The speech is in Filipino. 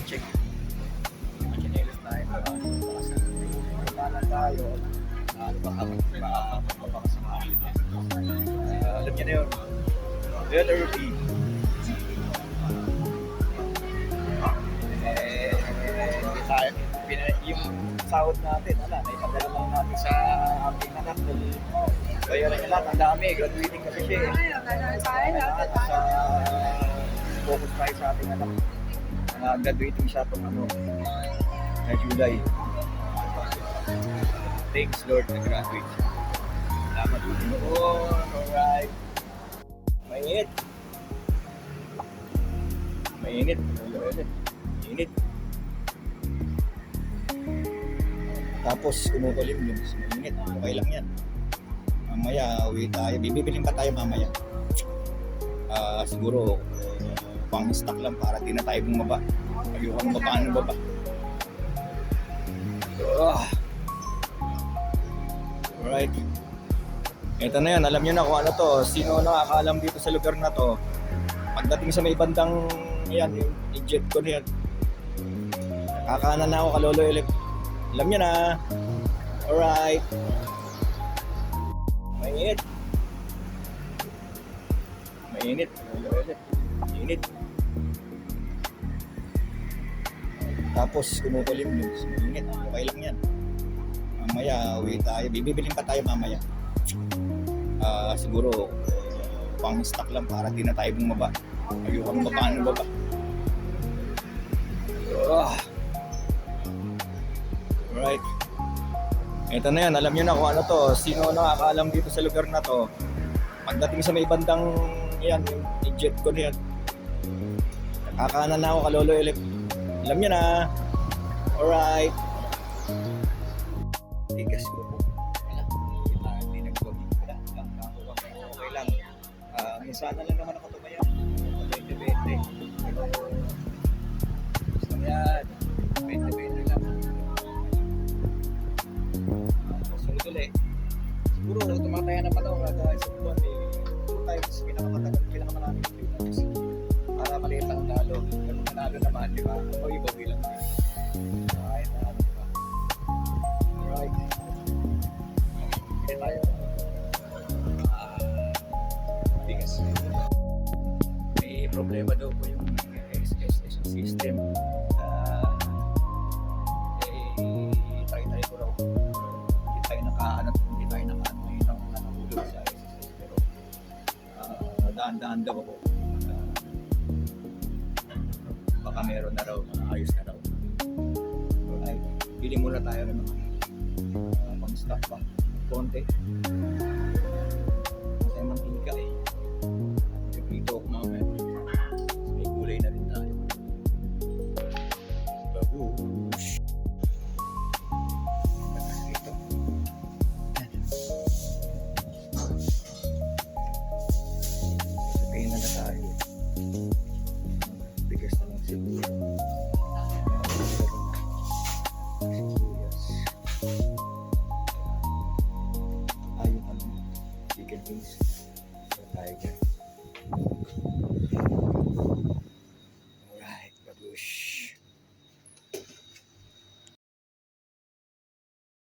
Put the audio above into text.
check. Chinelas tayo. Para tayo. Ano ba kapag makakasamahan? Alam niyo na yun. Letter B. Yung sahod natin, naipadala lang natin sa ating anak. Bayaran niya lahat, ang dami. Graduating kasi siya eh. Focus tayo sa ating anak. Graduating siya itong na July. Thanks Lord, nag-graduate siya. Salamat po. Alright. Mainit. Mainit. Mainit. Tapos kumukulim yun. Mainit. Okay lang yan. Mamaya uwi tayo. Bibibilin pa tayo mamaya. Siguro pang stock lang para di na tayo bumaba. Ayokang mabaan baba. Alright. Ito na yan. Alam nyo na kung ano to. Sino nakakaalam dito sa lugar na to. Pagdating sa may bandang yan, yung jet ko na yan. Nakakanan na ako kalolo elect. Alam nyo na. Alright. Mainit. Mainit. Mainit. Tapos kumukulim yun. Mainit. Okay lang yan. Mamaya uwi tayo. Bibibilin pa tayo mamaya. Siguro pang stock lang para di na tayo bumaba. Ayokang mabaan baba. Alright. Ito na yan. Alam nyo na kung ano to. Sino nakakaalam dito sa lugar na to. Pagdating sa may bandang yan, yung jet ko na yan. Nakakanan na ako kalolo elect. Alam nyo na. Alright. Tigas ko po. Hindi nag-vlog. Okay lang. Sana lang naman ako tumaya. 20-20. Gusto mo yan. 20-20 lang. Sunod ulit. Siguro tumataya naman ako dahil sa buwan eh. 2 times pinakamaraming views. Para maliit lang lalo. Pero manalo naman, di ba? O iba bilang din. Kahit na, di ba? Alright. Hindi tayo. Bigas. May problema daw po yung SSS system. Try ko raw. Hindi tayo nakaano yung hulog sa SSS. Pero daan-daan daw ako. Baka meron na raw, ayos na raw. Alright, pili muna tayo ng pang-stock pa. Konti. Kasi mantika eh. Dito ako mamaya. May gulay na rin tayo. Babush. Dito. Sabihin na tayo. Bigas na lang siguro. Ayun chicken wings. Tayo dyan.